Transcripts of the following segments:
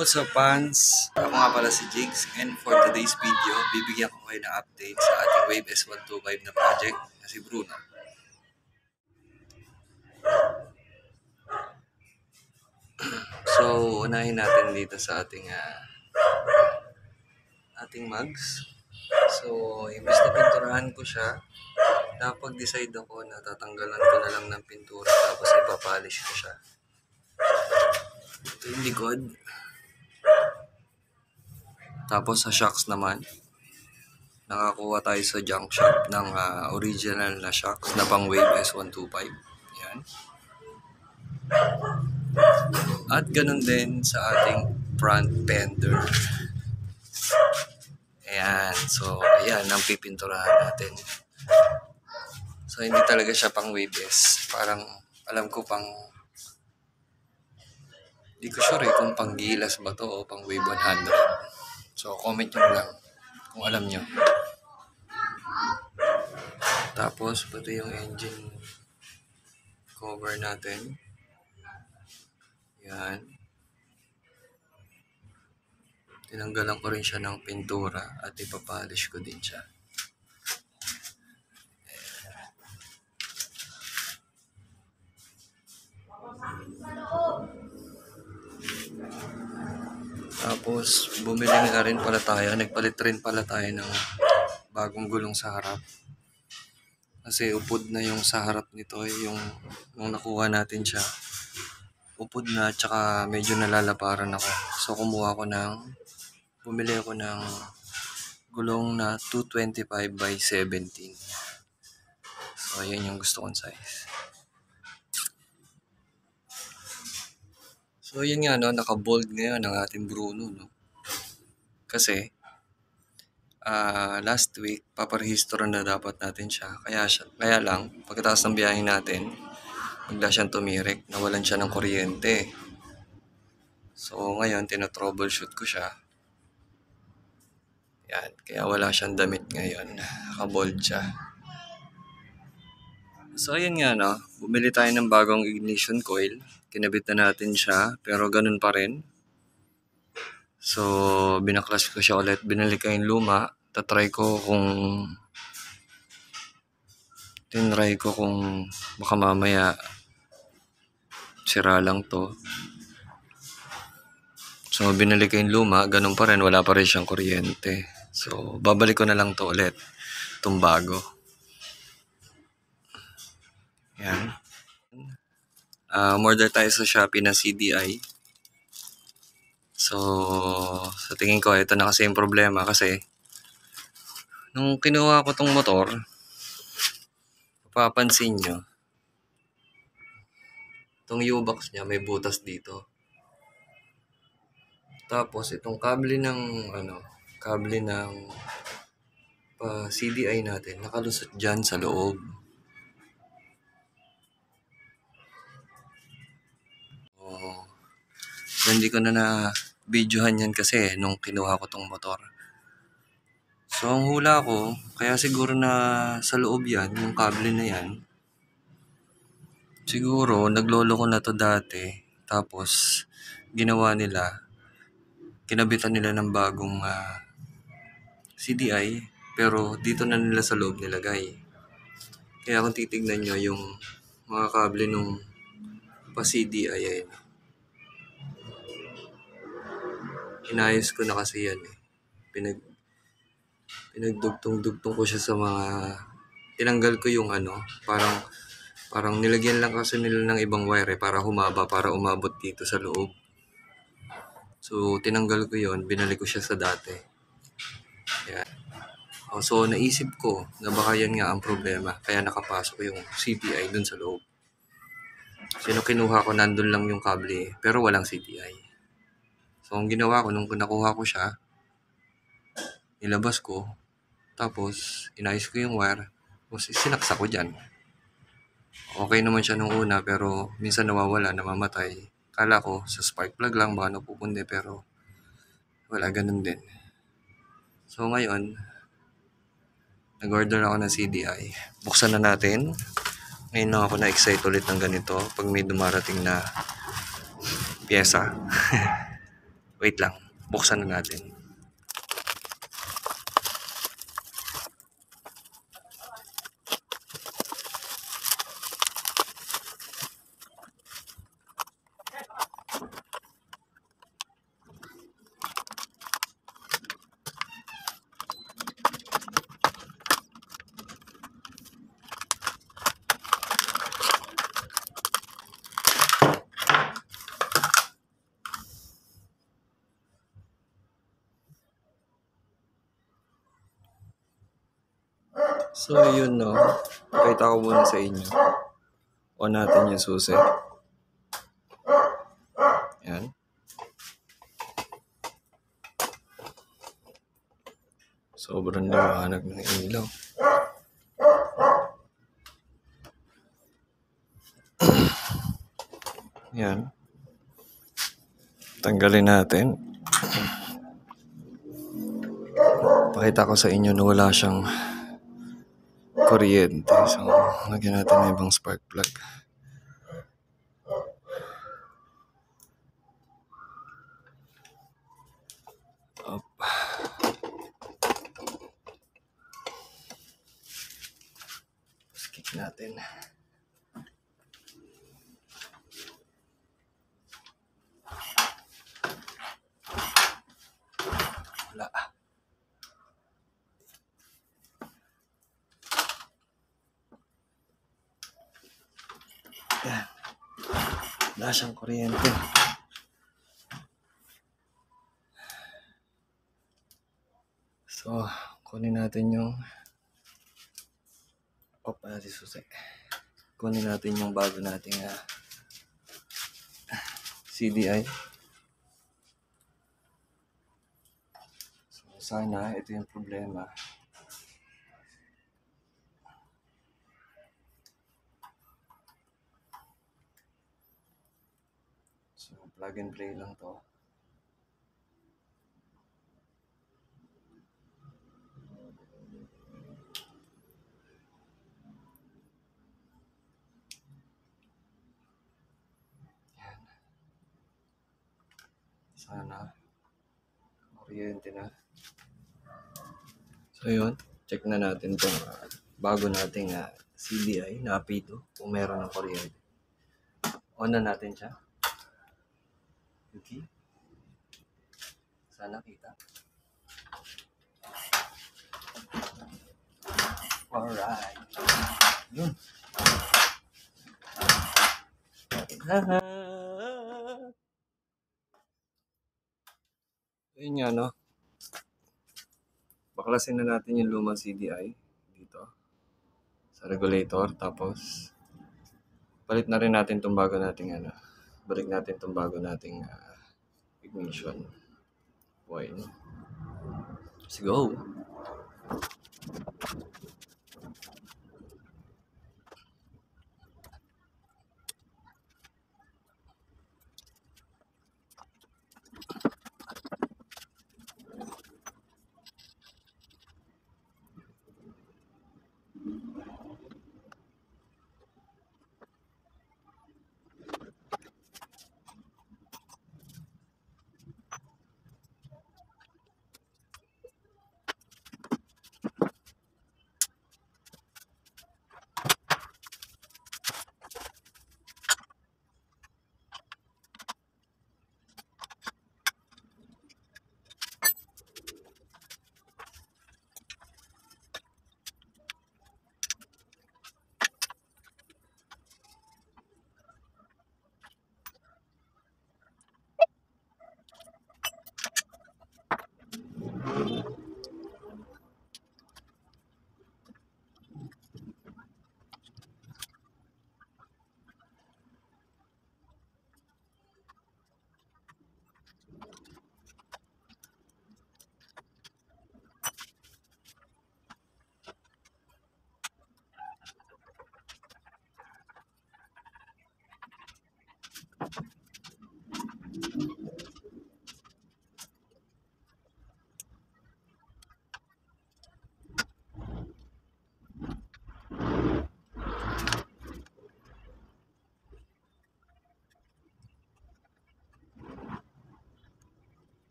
What's up, fans? Ako nga pala si Jigs, and for today's video, bibigyan ko kayo ng update sa ating Wave S125 na project na si Bruno. So, unahin natin dito sa ating mugs. So, imbes na pinturahan ko siya, napag-decide ako na tatanggalan ko na lang ng pintura tapos ipapolish ko siya. Ito yung likod. Tapos sa shocks naman, nakakuha tayo sa junk shop ng original na shocks na pang Wave S125. Yan. At ganun din sa ating front fender. Ayan. So, ayan ang pipinturahan natin. So, hindi talaga siya pang Wave S. Parang, alam ko pang, hindi ko sure kung pang Gilas ba to o pang Wave 100. So, comment nyo lang kung alam nyo. Tapos, pati yung engine cover natin. Yan. Tinanggalan ko rin siya ng pintura at ipapolish ko din siya. Tapos, bumili na rin pala tayo. Nagpalit rin pala tayo ng bagong gulong sa harap. Kasi upod na yung sa harap nito. Yung nakuha natin siya. Upod na, tsaka medyo nalalaparan ako. So, bumili ako ng gulong na 225 by 17. So, ayan yung gusto kong size. So, yun nga, no, naka-bold ngayon ang ating Bruno, no? Kasi, last week, paparehistro na dapat natin siya. Kaya lang, pagkatapos ng biyahe natin, bigla siyang tumirik, nawalan siya ng kuryente. So, ngayon, tinotroubleshoot ko siya. Yan, kaya wala siyang damit ngayon. Naka-bold siya. So, ayun nga, no, bumili tayo ng bagong ignition coil. Kinabit na natin siya, pero ganun pa rin. So, binaklas ko siya ulit. Binalik ko yung luma. Tinry ko kung baka mamaya sira lang to. So, binalik ko yung luma. Ganun pa rin. Wala pa rin siyang kuryente. So, babalik ko na lang to ulit. Itong bago. Yan. Order tayo sa Shopee ng CDI. So, sa tingin ko, ito na kasi yung problema kasi nung kinuha ko tong motor, papansin nyo, itong U-box niya may butas dito. Tapos, itong kable ng CDI natin, nakalusot dyan sa loob. So, hindi ko na videohan yan kasi nung kinuha ko tong motor. So, ang hula ko, kaya siguro na sa loob yan, yung kable na yan, siguro, naglolo ko na to dati. Tapos, kinabitan nila ng bagong CDI, pero dito na nila sa loob nilagay. Kaya kung titignan nyo yung mga kable nung pa-CDI, ayun. Inayos ko na kasi yan eh. Pinagdugtong-dugtong ko siya sa tinanggal ko yung parang nilagyan lang kasi nila ng ibang wire para humaba, para umabot dito sa loob. So, tinanggal ko yon, binalik ko siya sa dati. Yan. So, naisip ko na baka yan nga ang problema. Kaya nakapasok yung CDI dun sa loob. So, nung kinuha ko, nandun lang yung kable pero walang CDI. So, ang ginawa ko, nung nakuha ko siya, nilabas ko, tapos inayos ko yung wire, tapos sinaksa ko dyan. Okay naman siya nung una, pero minsan nawawala, namamatay. Kala ko sa spark plug lang, baka napupundi, pero wala, ganun din. So ngayon, nag-order ako ng CDI. Buksan na natin. Ngayon lang ako na-excite ulit ng ganito pag may dumarating na pyesa. Wait lang, buksan na natin. So, yun no. Pakita ko muna sa inyo. On natin yung susi. Yan. Sobrang liwanag ng ilaw. Yan. Tanggalin natin. Pakita ko sa inyo na wala siyang kuryente. So, lagyan natin ng ibang spark plug. Up. Skip natin. Wala. Yan. Wala siyang kuryente. So, kunin natin yung si susi. Kunin natin yung bago nating CDI. So, sana ito yung problema. So, plug and play lang to. Yan. Sana kuryente na. So, yun. Check na natin itong bago nating CDI na Apito kung meron ng kuryente. On na natin siya. Okay. Sana kita. Alright. Yun. Yun nga, no? Baklasin na natin yung lumang CDI dito sa regulator. Tapos, palit na rin natin itong bago nating balik natin itong bago nating ignition coil. Let's go!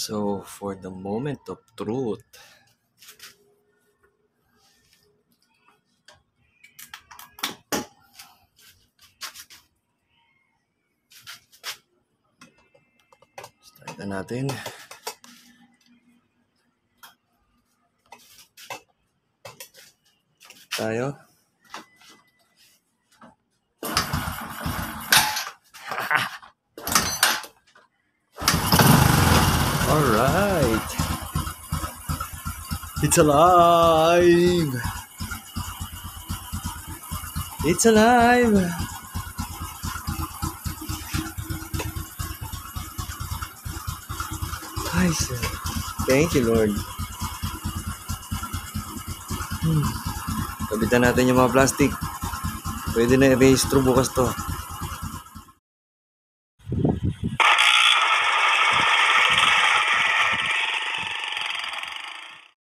So, for the moment of truth, start na natin. Tayo. Alright. It's alive! It's alive! Ay, sir. Thank you, Lord. Kabitan natin yung mga plastic. Pwede na i-rehistro bukas to.